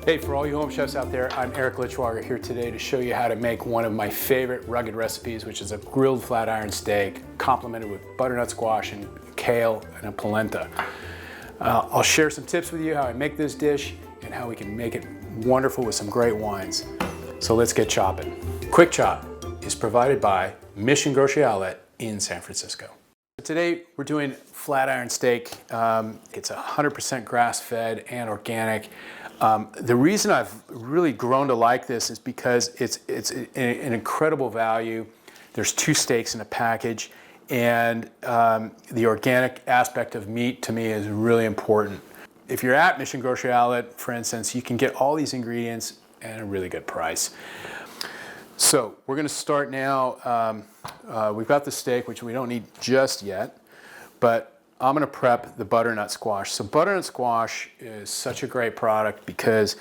Hey, for all you home chefs out there, I'm Eric Liittschwager here today to show you how to make one of my favorite rugged recipes, which is a grilled flat iron steak complemented with butternut squash and kale and a polenta. I'll share some tips with you how I make this dish and how we can make it wonderful with some great wines. So let's get chopping. Quick Chop is provided by Mission Grocery Outlet in San Francisco. Today we're doing flat iron steak. It's 100% grass-fed and organic. The reason I've really grown to like this is because it's an incredible value. There's 2 steaks in a package, and the organic aspect of meat to me is really important. If you're at Mission Grocery Outlet, for instance, you can get all these ingredients at a really good price. So we're going to start now. We've got the steak, which we don't need just yet, but I'm going to prep the butternut squash. So butternut squash is such a great product because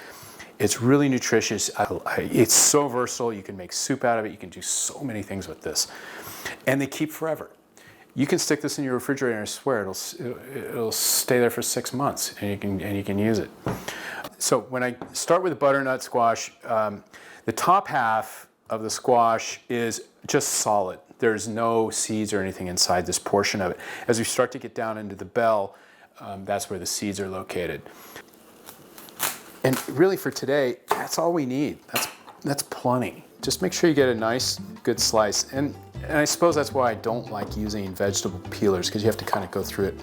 it's really nutritious. It's so versatile. You can make soup out of it. You can do so many things with this. And they keep forever. You can stick this in your refrigerator and I swear it'll stay there for 6 months and you can use it. So when I start with the butternut squash, the top half of the squash is just solid. There's no seeds or anything inside this portion of it. As we start to get down into the bell, that's where the seeds are located. And really for today, that's all we need. That's plenty. Just make sure you get a nice, good slice. And I suppose that's why I don't like using vegetable peelers, because you have to kind of go through it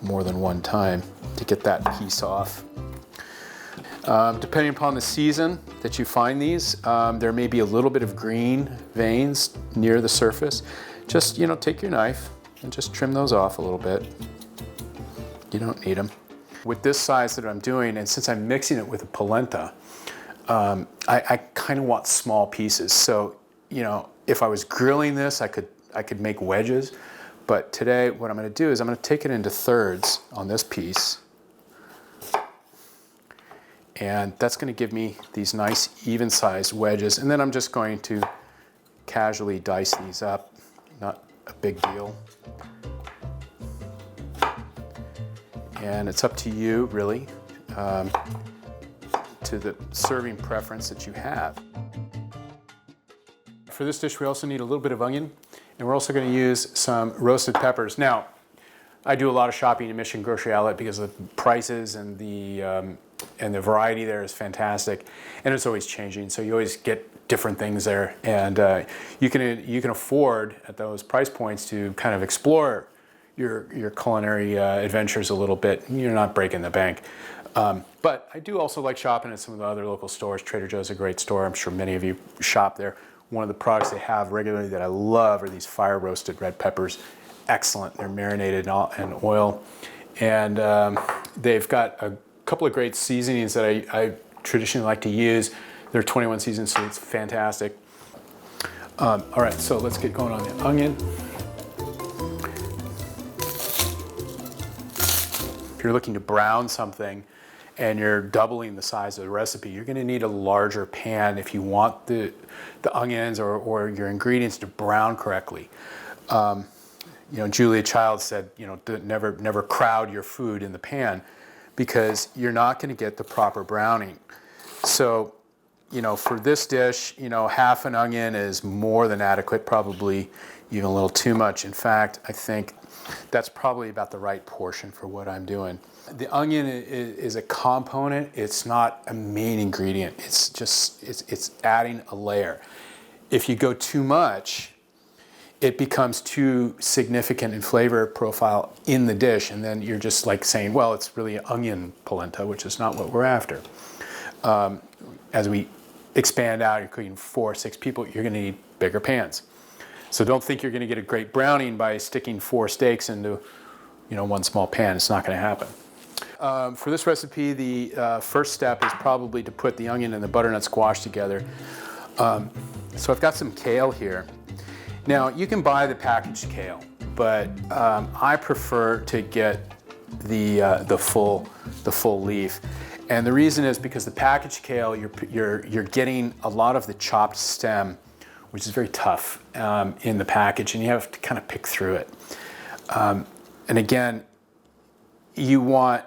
more than one time to get that piece off. Depending upon the season that you find these, there may be a little bit of green veins near the surface. Just, take your knife and just trim those off a little bit. You don't need them. With this size that I'm doing, and since I'm mixing it with a polenta, I kind of want small pieces. So, if I was grilling this, I could make wedges. But today, what I'm going to do is I'm going to take it into thirds on this piece. And that's going to give me these nice even-sized wedges. And then I'm just going to casually dice these up. Not a big deal. And it's up to you, really, to the serving preference that you have. For this dish, we also need a little bit of onion. And we're also going to use some roasted peppers. Now, I do a lot of shopping at Mission Grocery Outlet because of the prices and the variety there is fantastic, and it's always changing. So you always get different things there, and you can afford at those price points to kind of explore your culinary adventures a little bit. You're not breaking the bank, but I do also like shopping at some of the other local stores. Trader Joe's a great store. I'm sure many of you shop there. One of the products they have regularly that I love are these fire roasted red peppers. Excellent. They're marinated in oil, and they've got a couple of great seasonings that I traditionally like to use. They're 21 seasons, so it's fantastic. All right, so let's get going on the onion. If you're looking to brown something and you're doubling the size of the recipe, you're going to need a larger pan if you want the onions or your ingredients to brown correctly. Julia Child said, never crowd your food in the pan, because you're not going to get the proper browning. So, for this dish, half an onion is more than adequate, probably even a little too much. In fact, I think that's probably about the right portion for what I'm doing. The onion is a component. It's not a main ingredient. It's just, it's adding a layer. If you go too much, it becomes too significant in flavor profile in the dish, and then you're just like saying, well, it's really onion polenta, which is not what we're after. As we expand out, you're cooking 4 or 6 people, you're going to need bigger pans. So don't think you're going to get a great browning by sticking 4 steaks into, one small pan. It's not going to happen. For this recipe, the first step is probably to put the onion and the butternut squash together. So I've got some kale here. Now, you can buy the packaged kale, but I prefer to get the full leaf. And the reason is because the packaged kale, you're getting a lot of the chopped stem, which is very tough in the package, and you have to kind of pick through it. And again, you want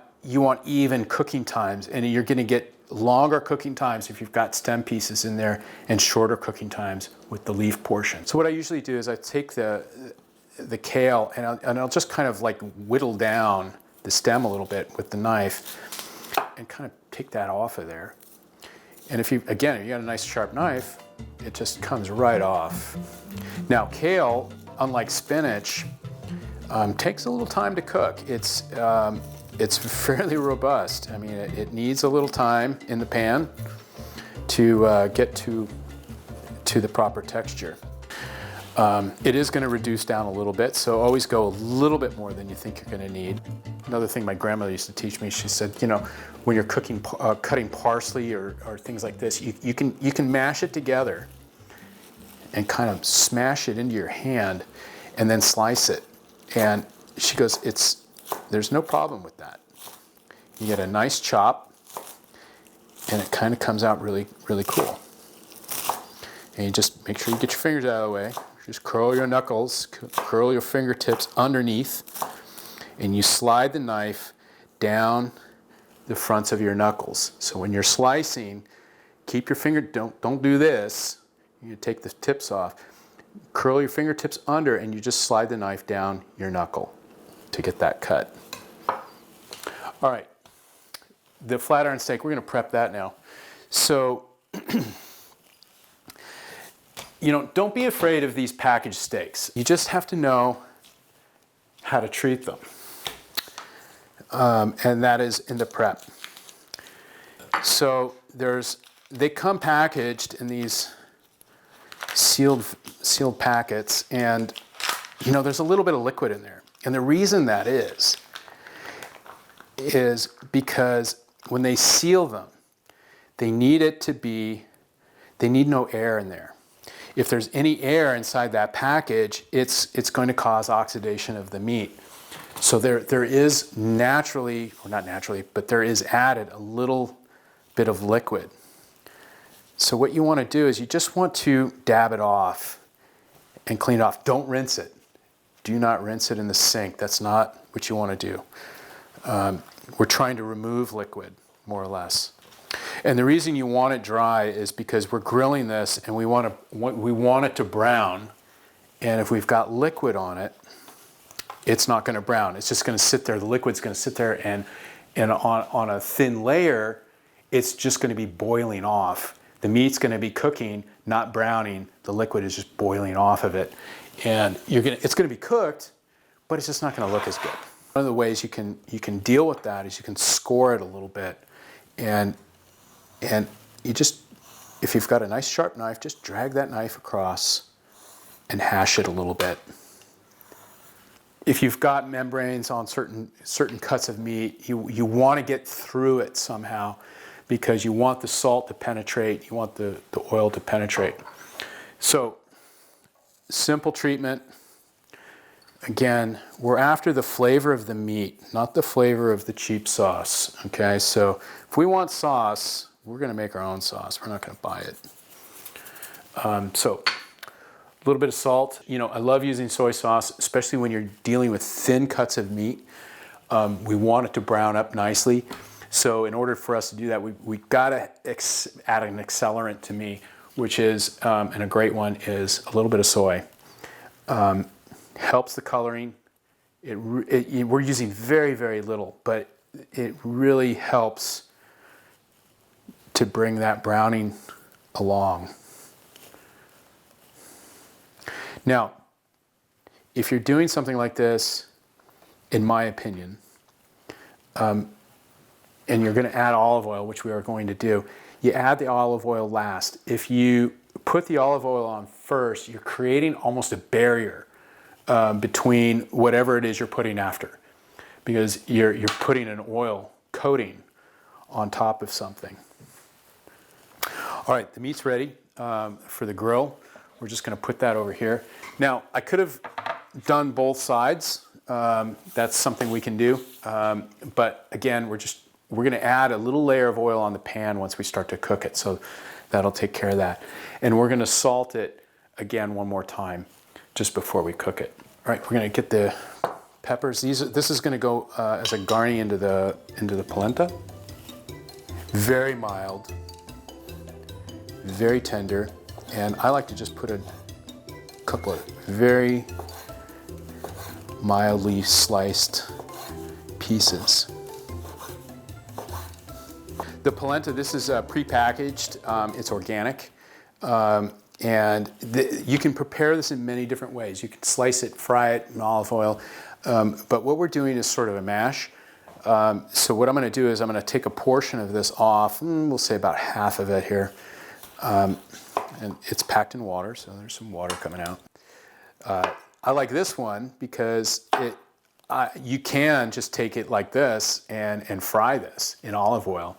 even cooking times, and you're going to get longer cooking times if you've got stem pieces in there, and shorter cooking times with the leaf portion. So what I usually do is I take the kale and I'll just kind of like whittle down the stem a little bit with the knife and kind of take that off of there. And if you got a nice sharp knife, it just comes right off. Now kale, unlike spinach, takes a little time to cook. It's fairly robust. I mean, it needs a little time in the pan to get to the proper texture. It is going to reduce down a little bit, so always go a little bit more than you think you're going to need. Another thing my grandmother used to teach me, she said, you know, when you're cutting parsley or things like this, you can mash it together and kind of smash it into your hand and then slice it. And she goes, there's no problem with that. You get a nice chop and it kind of comes out really, really cool. And you just make sure you get your fingers out of the way. Just curl your knuckles, curl your fingertips underneath, and you slide the knife down the fronts of your knuckles. So when you're slicing, keep your finger, don't do this. You take the tips off. Curl your fingertips under, and you just slide the knife down your knuckle to get that cut. All right, the flat iron steak, we're going to prep that now. So, you know, don't be afraid of these packaged steaks. You just have to know how to treat them. And that is in the prep. So they come packaged in these sealed packets, and you know, there's a little bit of liquid in there. And the reason that is because when they seal them, they need no air in there. If there's any air inside that package, it's going to cause oxidation of the meat. So there is naturally, or not naturally, but there is added a little bit of liquid. So what you want to do is you just want to dab it off and clean it off. Don't rinse it. Do not rinse it in the sink. That's not what you want to do. We're trying to remove liquid, more or less. And the reason you want it dry is because we're grilling this and we want it to brown. And if we've got liquid on it, it's not going to brown. It's just going to sit there. The liquid's going to sit there, and on a thin layer, it's just going to be boiling off. The meat's going to be cooking, not browning. The liquid is just boiling off of it. And it's going to be cooked, but it's just not going to look as good. One of the ways you can deal with that is you can score it a little bit. And you just, if you've got a nice sharp knife, just drag that knife across and hash it a little bit. If you've got membranes on certain cuts of meat, you want to get through it somehow, because you want the salt to penetrate, you want the oil to penetrate. So, simple treatment. Again, we're after the flavor of the meat, not the flavor of the cheap sauce. Okay, so if we want sauce, we're going to make our own sauce. We're not going to buy it. So, a little bit of salt. You know, I love using soy sauce, especially when you're dealing with thin cuts of meat. We want it to brown up nicely. So in order for us to do that, we got to add an accelerant to me, which is, and a great one, is a little bit of soy. Helps the coloring. We're using very, very little, but it really helps to bring that browning along. Now, if you're doing something like this, in my opinion, and you're going to add olive oil, which we are going to do, you add the olive oil last. If you put the olive oil on first, you're creating almost a barrier between whatever it is you're putting after, because you're putting an oil coating on top of something. All right, the meat's ready for the grill. We're just going to put that over here. Now, I could have done both sides. That's something we can do. But again, we're going to add a little layer of oil on the pan once we start to cook it. So that'll take care of that. And we're going to salt it again one more time just before we cook it. All right, we're going to get the peppers. This is going to go as a garni into the polenta. Very mild, very tender, and I like to just put a couple of very mildly sliced pieces. The polenta, this is pre-packaged, it's organic, and you can prepare this in many different ways. You can slice it, fry it in olive oil, but what we're doing is sort of a mash. So what I'm going to do is I'm going to take a portion of this off, we'll say about half of it here, and it's packed in water, so there's some water coming out. I like this one because you can just take it like this and fry this in olive oil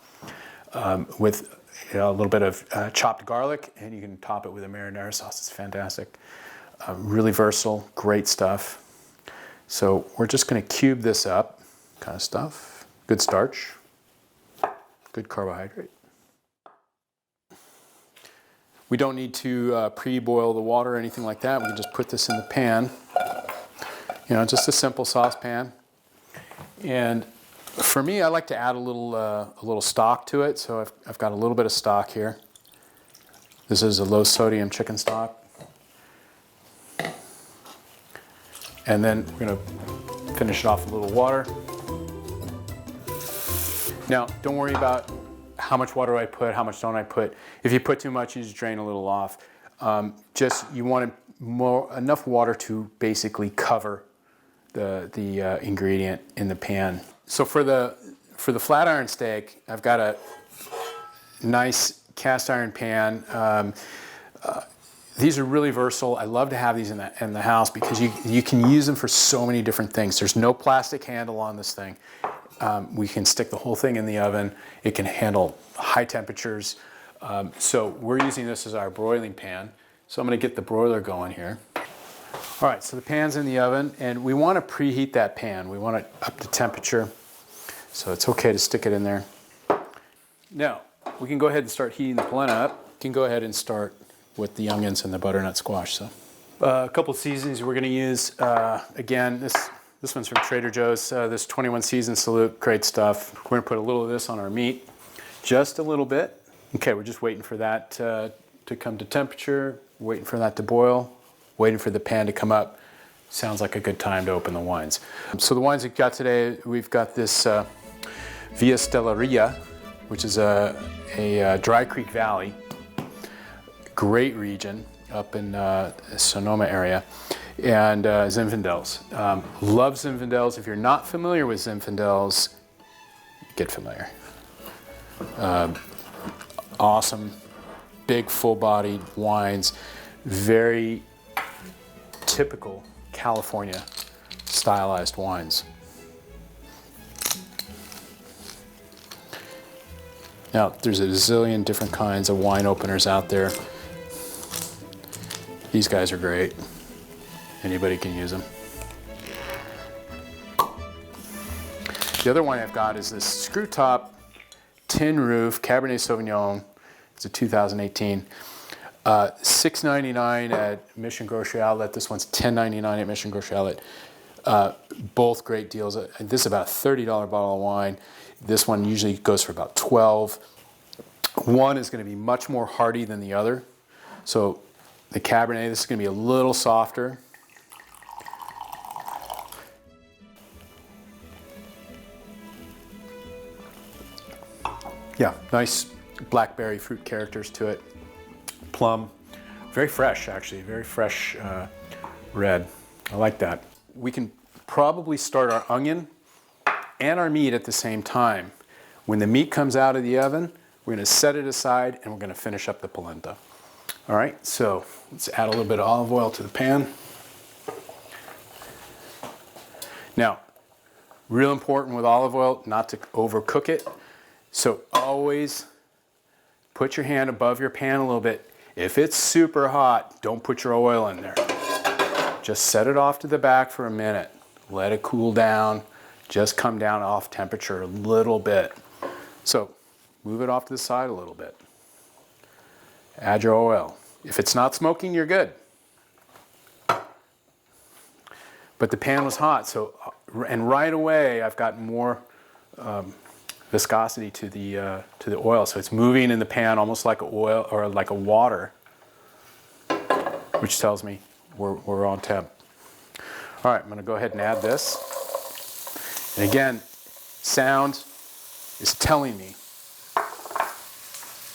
with a little bit of chopped garlic, and you can top it with a marinara sauce. It's fantastic. Really versatile, great stuff. So we're just going to cube this up, kind of stuff. Good starch, good carbohydrate. We don't need to pre-boil the water or anything like that. We can just put this in the pan. Just a simple saucepan. And for me, I like to add a little stock to it. So I've got a little bit of stock here. This is a low sodium chicken stock. And then we're going to finish it off with a little water. Now, don't worry about how much water I put, how much don't I put. If you put too much, you just drain a little off. You want enough water to basically cover the ingredient in the pan. So for the flat iron steak, I've got a nice cast iron pan. These are really versatile. I love to have these in the house because you can use them for so many different things. There's no plastic handle on this thing. We can stick the whole thing in the oven. It can handle high temperatures. So we're using this as our broiling pan. So I'm going to get the broiler going here. All right, so the pan's in the oven, and we want to preheat that pan. We want it up to temperature, so it's okay to stick it in there. Now, we can go ahead and start heating the polenta up. You can go ahead and start with the onions and the butternut squash. So, a couple of seasonings we're going to use. Again, this one's from Trader Joe's. This 21 season salute, great stuff. We're going to put a little of this on our meat, just a little bit. Okay, we're just waiting for that to come to temperature, waiting for that to boil, waiting for the pan to come up. Sounds like a good time to open the wines. So the wines we've got today, we've got this Via Stellaria, which is a Dry Creek Valley. Great region up in Sonoma area. And Zinfandels. Love Zinfandels. If you're not familiar with Zinfandels, get familiar. Awesome, big, full-bodied wines. Very typical California stylized wines. Now, there's a zillion different kinds of wine openers out there. These guys are great. Anybody can use them. The other one I've got is this screw top tin roof Cabernet Sauvignon. It's a 2018. $6.99 at Mission Grocery Outlet. This one's $10.99 at Mission Grocery Outlet. Both great deals. This is about a $30 bottle of wine. This one usually goes for about $12. One is going to be much more hearty than the other. So the Cabernet, this is going to be a little softer. Yeah, nice blackberry fruit characters to it. Plum, very fresh actually, very fresh red. I like that. We can probably start our onion and our meat at the same time. When the meat comes out of the oven, we're going to set it aside and we're going to finish up the polenta. All right, so let's add a little bit of olive oil to the pan. Now, real important with olive oil, not to overcook it. So always put your hand above your pan a little bit. If it's super hot, don't put your oil in there. Just set it off to the back for a minute. Let it cool down. Just come down off temperature a little bit. So move it off to the side a little bit. Add your oil. If it's not smoking, you're good. But the pan was hot, so, and right away I've got more viscosity to the oil. So it's moving in the pan almost like oil or like a water, which tells me we're on temp. All right, I'm going to go ahead and add this. And again, sound is telling me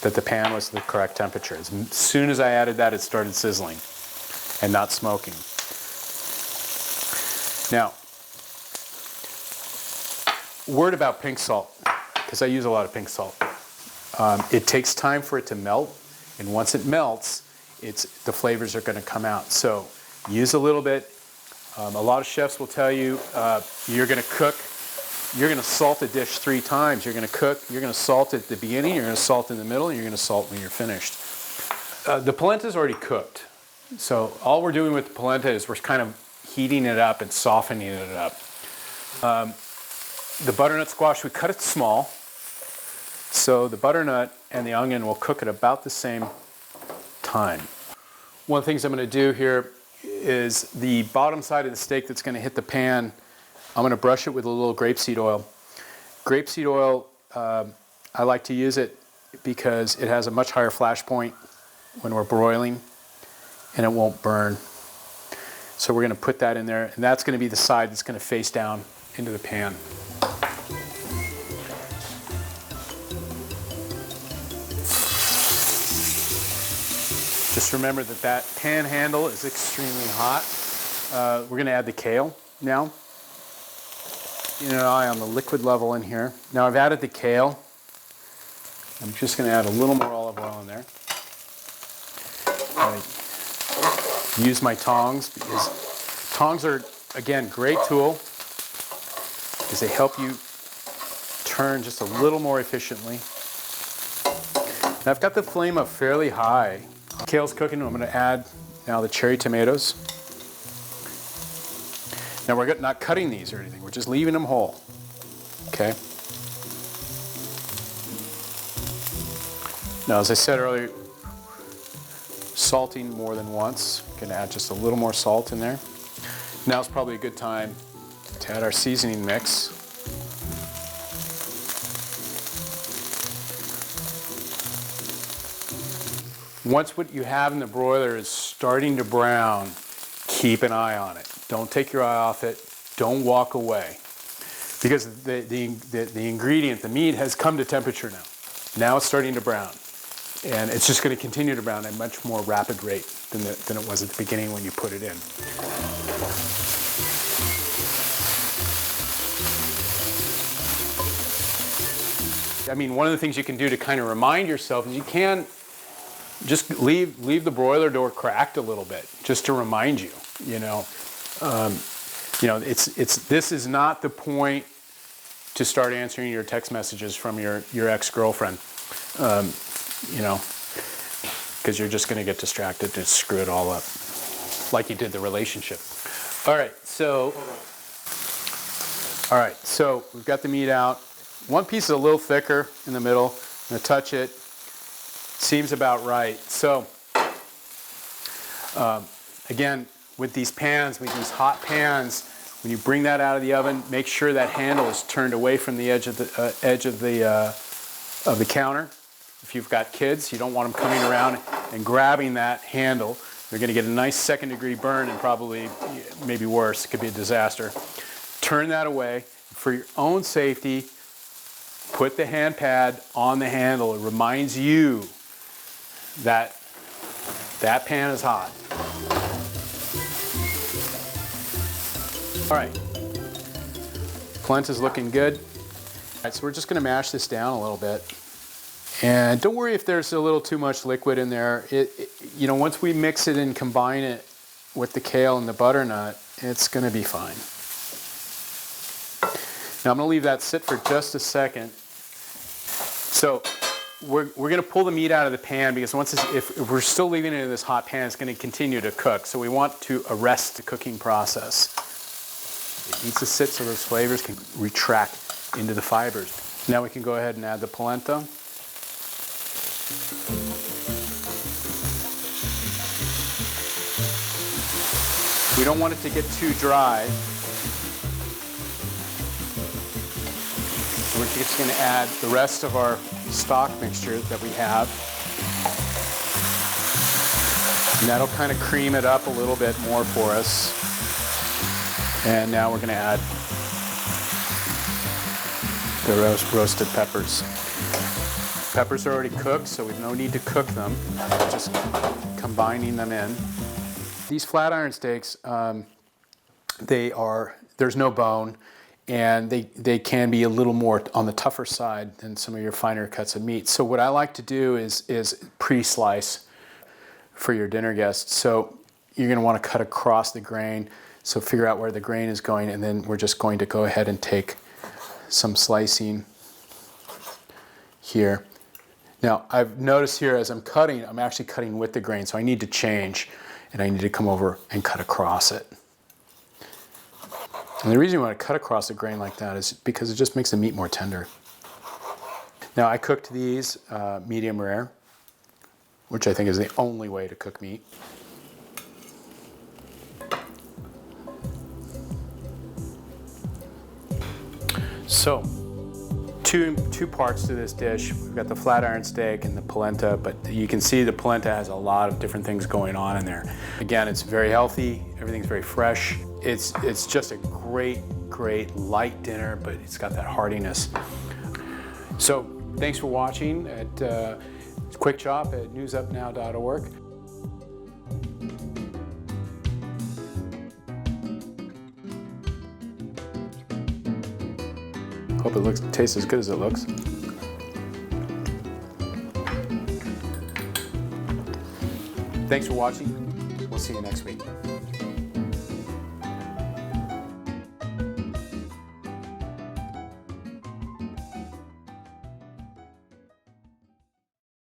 that the pan was the correct temperature. As soon as I added that, it started sizzling and not smoking. Now, word about pink salt, because I use a lot of pink salt. It takes time for it to melt, and once it melts, the flavors are going to come out. So use a little bit. A lot of chefs will tell you you're going to cook, you're going to salt a dish 3 times. You're going to cook, you're going to salt at the beginning, you're going to salt in the middle, and you're going to salt when you're finished. The polenta is already cooked. So all we're doing with the polenta is we're kind of heating it up and softening it up. The butternut squash, we cut it small. So the butternut and the onion will cook at about the same time. One of the things I'm going to do here is the bottom side of the steak that's going to hit the pan, I'm going to brush it with a little grapeseed oil. Grapeseed oil, I like to use it because it has a much higher flash point when we're broiling and it won't burn. So we're going to put that in there, and that's going to be the side that's going to face down into the pan. Just remember that that pan handle is extremely hot. We're going to add the kale now. Keep an eye on the liquid level in here. Now I've added the kale. I'm just going to add a little more olive oil in there. I use my tongs because tongs are, again, great tool because they help you turn just a little more efficiently. Now I've got the flame up fairly high. Kale's cooking. I'm going to add now the cherry tomatoes. Now we're not cutting these or anything. We're just leaving them whole. Okay. Now, as I said earlier, salting more than once. Going to add just a little more salt in there. Now's probably a good time to add our seasoning mix. Once what you have in the broiler is starting to brown, keep an eye on it. Don't take your eye off it. Don't walk away. Because the ingredient, the meat, has come to temperature now. Now it's starting to brown. And it's just going to continue to brown at a much more rapid rate than it was at the beginning when you put it in. I mean, one of the things you can do to kind of remind yourself is you can just leave the broiler door cracked a little bit, just to remind you. This is not the point to start answering your text messages from your ex-girlfriend, because you're just going to get distracted and screw it all up, like you did the relationship. All right, so we've got the meat out. One piece is a little thicker in the middle. I'm going to touch it. Seems about right. So, again, with these pans, with these hot pans, when you bring that out of the oven, make sure that handle is turned away from the edge of the counter. If you've got kids, you don't want them coming around and grabbing that handle. They're going to get a nice second-degree burn and probably, maybe worse, it could be a disaster. Turn that away. For your own safety, put the hand pad on the handle. It reminds you that that pan is hot. All right, polenta's looking good. All right, so we're just going to mash this down a little bit. And don't worry if there's a little too much liquid in there. Once we mix it and combine it with the kale and the butternut, it's going to be fine. Now I'm going to leave that sit for just a second. So we're going to pull the meat out of the pan because if we're still leaving it in this hot pan, it's going to continue to cook. So we want to arrest the cooking process. It needs to sit so those flavors can retract into the fibers. Now we can go ahead and add the polenta. We don't want it to get too dry. We're just going to add the rest of our stock mixture that we have. And that'll kind of cream it up a little bit more for us. And now we're going to add the roasted peppers. Peppers are already cooked, so we have no need to cook them. We're just combining them in. These flat iron steaks, there's no bone, and they can be a little more on the tougher side than some of your finer cuts of meat. So what I like to do is pre-slice for your dinner guests. So you're going to want to cut across the grain. So figure out where the grain is going, and then we're just going to go ahead and take some slicing here. Now I've noticed here as I'm cutting, I'm actually cutting with the grain, so I need to change, and I need to come over and cut across it. And the reason you want to cut across the grain like that is because it just makes the meat more tender. Now I cooked these medium rare, which I think is the only way to cook meat. So, two parts to this dish. We've got the flat iron steak and the polenta, but you can see the polenta has a lot of different things going on in there. Again, it's very healthy, everything's very fresh. It's just a great light dinner, but it's got that heartiness. So, thanks for watching at Quick Chop at newsupnow.org. Hope it tastes as good as it looks. Thanks for watching. We'll see you next week.